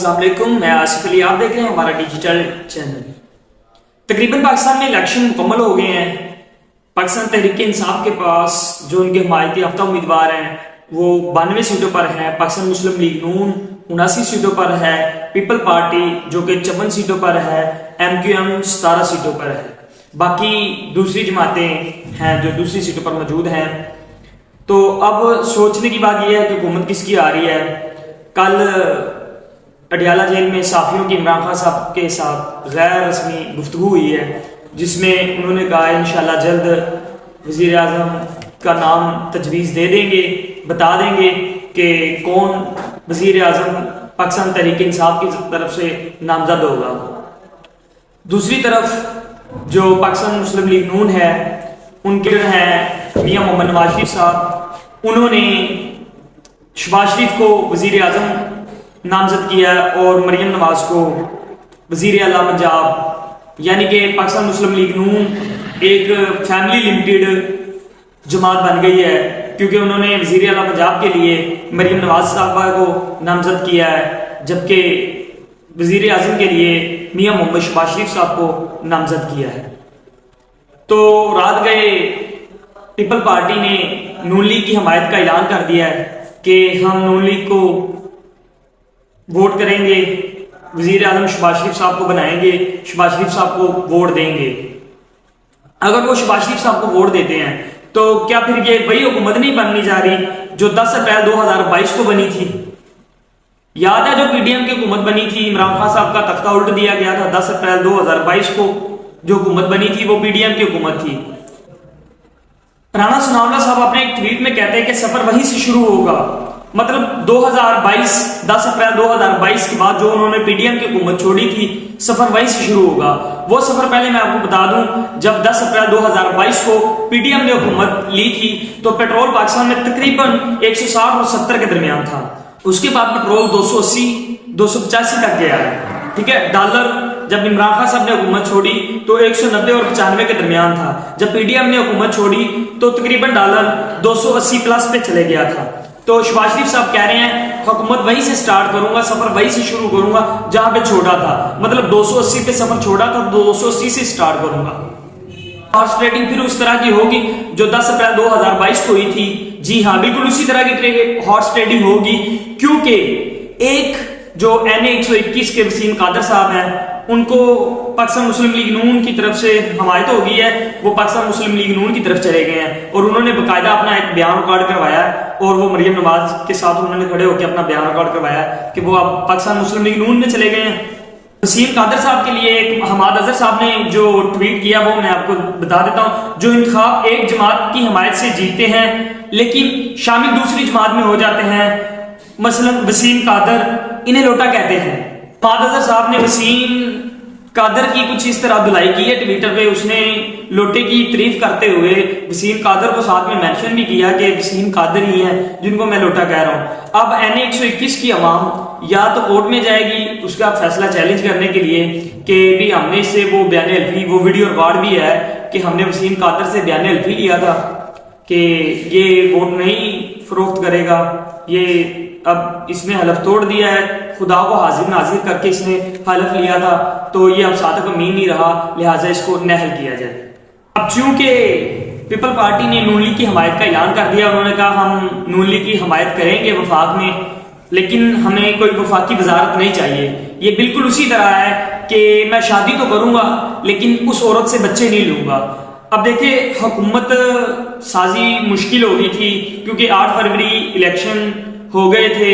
अस्सलाम वालेकुम, मैं आसिफ अली। आप देख रहे हैं हमारा डिजिटल चैनल। तकरीबन पाकिस्तान में इलेक्शन मुकम्मल हो गए हैं। पाकिस्तान तहरीक इंसाफ के पास जो उनके हमायती याफ्ता उम्मीदवार हैं वो 92 सीटों पर है। पाकिस्तान मुस्लिम लीग नून 79 सीटों पर है। पीपल पार्टी जो कि 54 सीटों पर है। MQM 17 सीटों पर है। बाकी दूसरी जमातें हैं जो दूसरी सीटों पर मौजूद हैं। तो अब सोचने की बात यह है कि हुकूमत किसकी आ रही है। कल अडियाला जेल में साफियों की इमरान खान साहब के साथ गैर रस्मी गुफ्तगू हुई है, जिसमें उन्होंने कहा इंशाल्लाह जल्द वजीर आज़म का नाम तजवीज़ दे देंगे, बता देंगे कि कौन वजीर आज़म पाकिस्तान तहरीक इंसाफ की तरफ से नामजद होगा। दूसरी तरफ जो पाकिस्तान मुस्लिम लीग नून है उनके हैं मियां मोहम्मद नवाज शरीफ साहब। उन्होंने शहबाज शरीफ को वजीर आज़म नामजद किया और मरियम नवाज को वजीर आला पंजाब, यानी कि पाकिस्तान मुस्लिम लीग नून एक फैमिली लिमिटेड जमात बन गई है, क्योंकि उन्होंने वजीर आला पंजाब के लिए मरियम नवाज साहबा को नामजद किया है, जबकि वजीर आज़म के लिए मियां मोहम्मद शहबाज शरीफ साहब को नामजद किया है। तो रात गए पीपल पार्टी ने नून लीग की हमायत का ऐलान कर दिया है कि हम नून लीग को वोट करेंगे, वजीर आज़म शहबाज शरीफ साहब को बनाएंगे, शहबाज शरीफ साहब को वोट देंगे। अगर वो शहबाज शरीफ साहब को वोट देते हैं तो क्या फिर ये वही हुकूमत नहीं बननी जा रही जो 10 अप्रैल 2022 को बनी थी। याद है जो PDM की हुकूमत बनी थी, इमरान खान साहब का तख्ता उल्ट दिया गया था। 10 अप्रैल 2022 को जो हुकूमत बनी थी वो PDM की हुकूमत थी। राणा सनाउल्लाह साहब अपने एक ट्वीट में कहते हैं कि सफर वहीं से शुरू होगा। मतलब 2022 10 अप्रैल 2022 के बाद जो उन्होंने PDM की हुकूमत छोड़ी थी, सफर वहीं से शुरू होगा। वो सफर पहले मैं आपको बता दूं, जब 10 अप्रैल 2022 को PDM ने हुकूमत ली थी तो पेट्रोल पाकिस्तान में तकरीबन 160 और 70 के दरमियान था। उसके बाद पेट्रोल 280 285 तक गया है। ठीक है। डॉलर जब इमरान खान साहब ने हुकूमत छोड़ी तो 190 और 95 के दरमियान था। जब PDM ने हुकूमत छोड़ी तो तकरीबन डॉलर 280 प्लस पे चले गया था। तो शहबाज शरीफ साहब कह रहे हैं हुकूमत वहीं से स्टार्ट करूंगा, सफर वहीं से शुरू करूंगा जहां पे छोड़ा था। मतलब 280 पे सफर छोड़ा था, 280 से स्टार्ट करूंगा। हॉर्स ट्रेडिंग फिर उस तरह की होगी जो 10 अप्रैल 2022 को हुई थी। जी हाँ, बिल्कुल उसी तरह की हॉर्स ट्रेडिंग होगी, क्योंकि एक जो NA 121 के वसीम कादर साहब हैं उनको पाकिस्तान मुस्लिम लीग नून की तरफ से हमायत हो गई है। वो पाकिस्तान मुस्लिम लीग नून की तरफ चले गए हैं और उन्होंने बाकायदा अपना एक बयान रिकॉर्ड करवाया है और वो मरियम नवाज के साथ उन्होंने खड़े होकर अपना बयान रिकॉर्ड करवाया कि वो अब पाकिस्तान मुस्लिम लीग नून में चले गए हैं। वसीम कादर साहब के लिए एक हमाद अजहर साहब ने जो ट्वीट किया वो मैं आपको बता देता हूँ। जो इंतखाब एक जमात की हमायत से जीतते हैं लेकिन शामिल दूसरी जमात में हो जाते हैं, मसलन वसीम कादर, इन्हें लोटा कहते हैं। हमाद अजहर साहब ने वसीम कादर की कुछ इस तरह धुलाई की है ट्विटर पे। उसने लोटे की तारीफ करते हुए वसीम कादर को साथ में मेंशन भी किया कि वसीम कादर ही हैं जिनको मैं लोटा कह रहा हूं। अब NA 121 की अवाम या तो कोर्ट में जाएगी उसका फैसला चैलेंज करने के लिए कि भी हमने इससे वो बयान हल्फी, वो वीडियो रिकॉर्ड भी है कि हमने वसीम कादर से बयान हल्फी लिया था कि ये वोट नहीं फरोख्त करेगा, ये अब इसने हलफ तोड़ दिया है, खुदा को हाजिर नाजिर करके इसने हलफ लिया था, तो ये अब सादक अमीन नहीं रहा, लिहाजा इसको नहल किया जाए। अब चूंकि पीपल पार्टी ने नून लीग की हमायत का ऐलान कर दिया, उन्होंने कहा हम नून लीग की हमायत करेंगे वफाक में, लेकिन हमें कोई वफाकी वजारत नहीं चाहिए। ये बिल्कुल उसी तरह है कि मैं शादी तो करूंगा लेकिन उस औरत से बच्चे नहीं लूंगा। अब देखिए हुकूमत साजी मुश्किल हो गई थी क्योंकि 8 फरवरी इलेक्शन हो गए थे।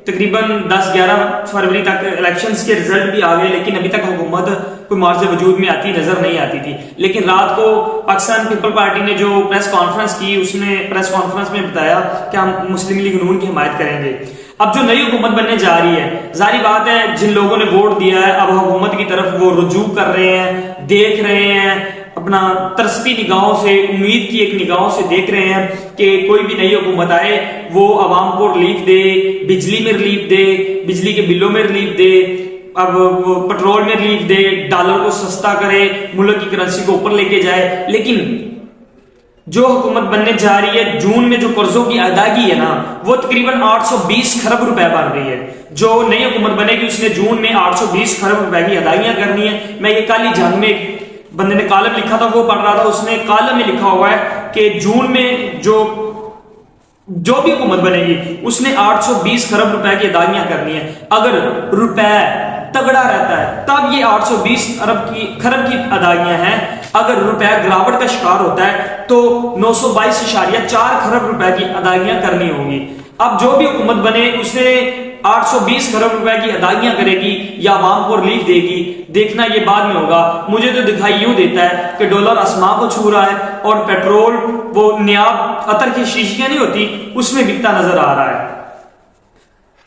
तकरीबन 10-11 फरवरी तक इलेक्शंस के रिजल्ट भी आ गए, लेकिन अभी तक हुकूमत कोई मार्ज वजूद में आती नजर नहीं आती थी। लेकिन रात को पाकिस्तान पीपल पार्टी ने जो प्रेस कॉन्फ्रेंस की, उसमें प्रेस कॉन्फ्रेंस में बताया कि हम मुस्लिम लीग नून की हिमायत करेंगे। अब जो नई हुकूमत बनने जा रही है, जारी बात है जिन लोगों ने वोट दिया है अब हुकूमत की तरफ वो रुजू कर रहे हैं, देख रहे हैं, अपना तरसती निगाहों से, उम्मीद की एक निगाहों से देख रहे हैं कि कोई भी नई हुकूमत आए वो आवाम को रिलीफ दे, बिजली में रिलीफ दे, बिजली के बिलों में रिलीफ दे, अब वो पेट्रोल में रिलीफ दे, डॉलर को सस्ता करे, मुल्क की करेंसी को ऊपर लेके जाए। लेकिन जो हुकूमत बनने जा रही है, जून में जो कर्जों की अदायगी है ना, वो तकरीबन 820 खरब रुपए बन रही है। जो नई हुकूमत बनेगी उसने जून में 820 खरब रुपए की अदायगियां करनी है। मैं ये कल ही जंग में एक बंदे ने कॉलम लिखा था, वो पढ़ रहा था, उसने कॉलम में लिखा हुआ है कि जून में जो भी हुकूमत बनेगी उसने 820 खरब रुपए की अदायगियां करनी है। अगर रुपए तगड़ा रहता है तब ये 820 खरब की अदायगियां हैं। अगर रुपया गिरावट का शिकार होता है तो 922.4 खरब रुपए की अदायगियां करनी होंगी। अब जो भी हुकूमत बने उसे 820 खरब रुपए की अदायगियां करेगी या आवाम को रिलीफ देगी, देखना ये बाद में होगा। मुझे तो दिखाई यूं देता है कि डॉलर आसमां को छू रहा है और पेट्रोल वो नियाब अतर की शीशियां नहीं होती उसमें बिकता नजर आ रहा है।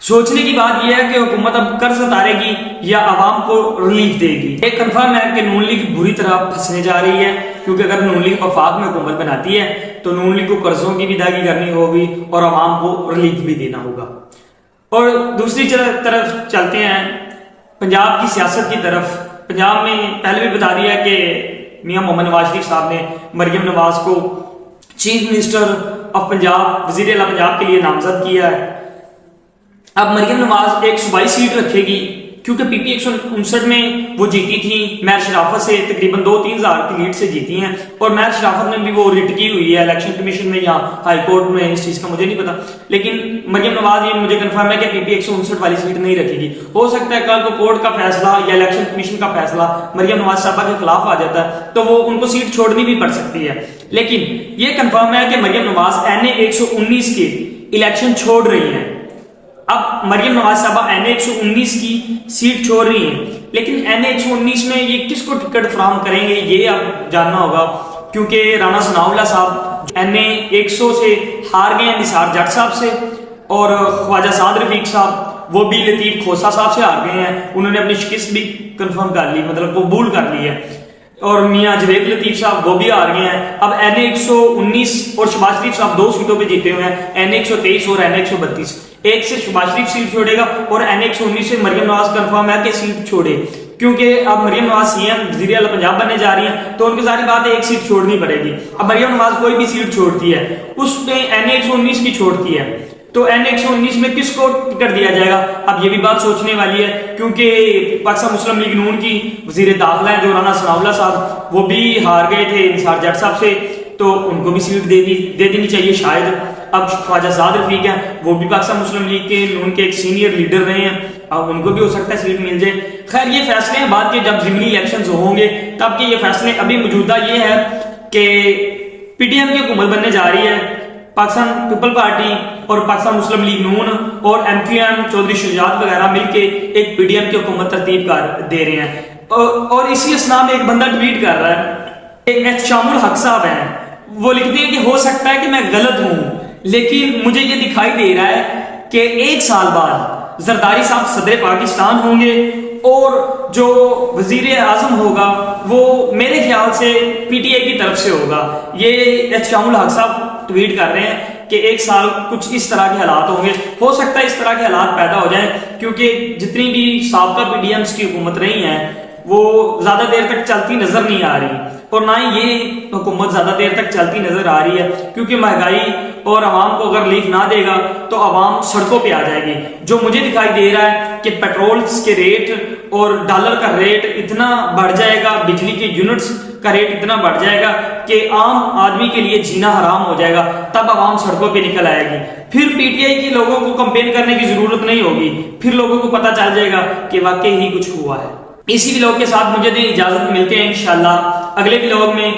सोचने की बात यह है कि हुकूमत अब कर्ज उतारेगी या आवाम को रिलीफ देगी। एक कंफर्म है कि नून लीग बुरी तरह फंसने जा रही है, क्योंकि अगर नून लीग वफाक में हुकूमत बनाती है तो नून लीग को कर्जों की भी अदायगी करनी होगी और आवाम को रिलीफ भी देना होगा। और दूसरी तरफ चलते हैं पंजाब की सियासत की तरफ। पंजाब में पहले भी बता दिया कि मियां मोहम्मद नवाज शरीफ साहब ने मरियम नवाज को चीफ मिनिस्टर ऑफ पंजाब, वजीर आला पंजाब के लिए नामजद किया है। अब मरियम नवाज एक सूबाई सीट रखेगी, क्योंकि पीपी 159 में वो जीती थी महर शराफत से, तकरीबन 2-3 हजार की लीड से जीती हैं। और महर शराफत ने भी वो रिट की हुई है इलेक्शन कमीशन में या हाई कोर्ट में, इस चीज का मुझे नहीं पता। लेकिन मरियम नवाज ये मुझे कंफर्म है कि पीपी 159 वाली सीट नहीं रखेगी। हो सकता है कल को कोर्ट का फैसला या इलेक्शन कमीशन का फैसला मरियम नवाज साहबा के खिलाफ आ जाता है तो वो उनको सीट छोड़नी भी पड़ सकती है। लेकिन ये कंफर्म है कि मरियम नवाज NA 119 के इलेक्शन छोड़ रही है। अब मरियम नवाज साहबा NA 119 की सीट छोड़ रही हैं, लेकिन NA 119 में ये किसको टिकट फराहम करेंगे ये अब जानना होगा, क्योंकि राणा सनाउल्लाह साहब NA 100 से हार गए हैं निसार जट साहब से, और ख्वाजा साद रफीक साहब वो भी लतीफ खोसा साहब से हार गए हैं। उन्होंने अपनी शिकस्त भी कंफर्म कर ली, मतलब कबूल कर ली है। और मियां जवेद लतीफ साहब वो भी हार गए हैं। अब NA 119 और शहबाज शरीफ साहब 2 सीटों पे जीते हुए हैं, NA 123 और NA 132। एक से शहबाज शरीफ सीट छोड़ेगा और NA 119 से मरियम नवाज कंफर्म है कि सीट छोड़े, क्योंकि अब मरियम नवाज CM वज़ीर आला पंजाब बनने जा रही हैं तो उनकी सारी बात है एक सीट छोड़नी पड़ेगी। अब मरियम नवाज कोई भी सीट छोड़ती है उसमें NA 119 की छोड़ती है, तो NA 119 में किसको टिकट दिया जाएगा? अब ये भी बात सोचने वाली है, क्योंकि पाकिस्तान मुस्लिम लीग नून की वजीर दाखिला है जो राणा सनाउल्लाह साहब, वो भी हार गए थे निसार जट साहब से, तो उनको भी सीट दे देनी चाहिए शायद। अब ख्वाजा साद रफीक हैं, वो भी पाकिस्तान मुस्लिम लीग के नून के एक सीनियर लीडर रहे हैं, अब उनको भी हो सकता है सीट मिल जाए। खैर ये फैसले हैं बाद के, जब ज़िमनी इलेक्शंस होंगे तब के ये फैसले। अभी मौजूदा ये है कि PTM की हुकूमत बनने जा रही है, पाकिस्तान पीपल पार्टी और पाकिस्तान मुस्लिम लीग नून और MQM चौधरी शुजात वगैरह मिलके एक PTM की हुकूमत तरतीब कर दे रहे हैं। और इसी असना में एक बंदा ट्वीट कर रहा है, एक एहतशामुल हक साहब हैं, वो लिखते हैं कि हो सकता है कि मैं गलत हूं, लेकिन मुझे ये दिखाई दे रहा है कि 1 साल बाद जरदारी साहब सदर पाकिस्तान होंगे और जो वजीर आजम होगा वो मेरे ख्याल से PTI की तरफ से होगा। ये एहतशामुल हक साहब ट्वीट कर रहे हैं कि 1 साल कुछ इस तरह के हालात होंगे। हो सकता है इस तरह के हालात पैदा हो जाएं, क्योंकि जितनी भी साबका PDMs की हुकूमत रही हैं वो ज्यादा देर तक चलती नजर नहीं आ रही, और ना ही ये हुकूमत ज्यादा देर तक चलती नजर आ रही है, क्योंकि महंगाई और आवाम को अगर रिलीफ ना देगा तो आवाम सड़कों पे आ जाएगी। जो मुझे दिखाई दे रहा है कि पेट्रोल के रेट और डॉलर का रेट इतना बढ़ जाएगा, बिजली के यूनिट्स का रेट इतना बढ़ जाएगा कि आम आदमी के लिए जीना हराम हो जाएगा, तब आवाम सड़कों पे निकल आएगी। फिर PTI के लोगों को कंपेन करने की जरूरत नहीं होगी, फिर लोगों को पता चल जाएगा कि वाकई ही कुछ हुआ है। इसी व्लॉग के साथ मुझे दें इजाजत, मिलते हैं इंशाल्लाह अगले व्लॉग में।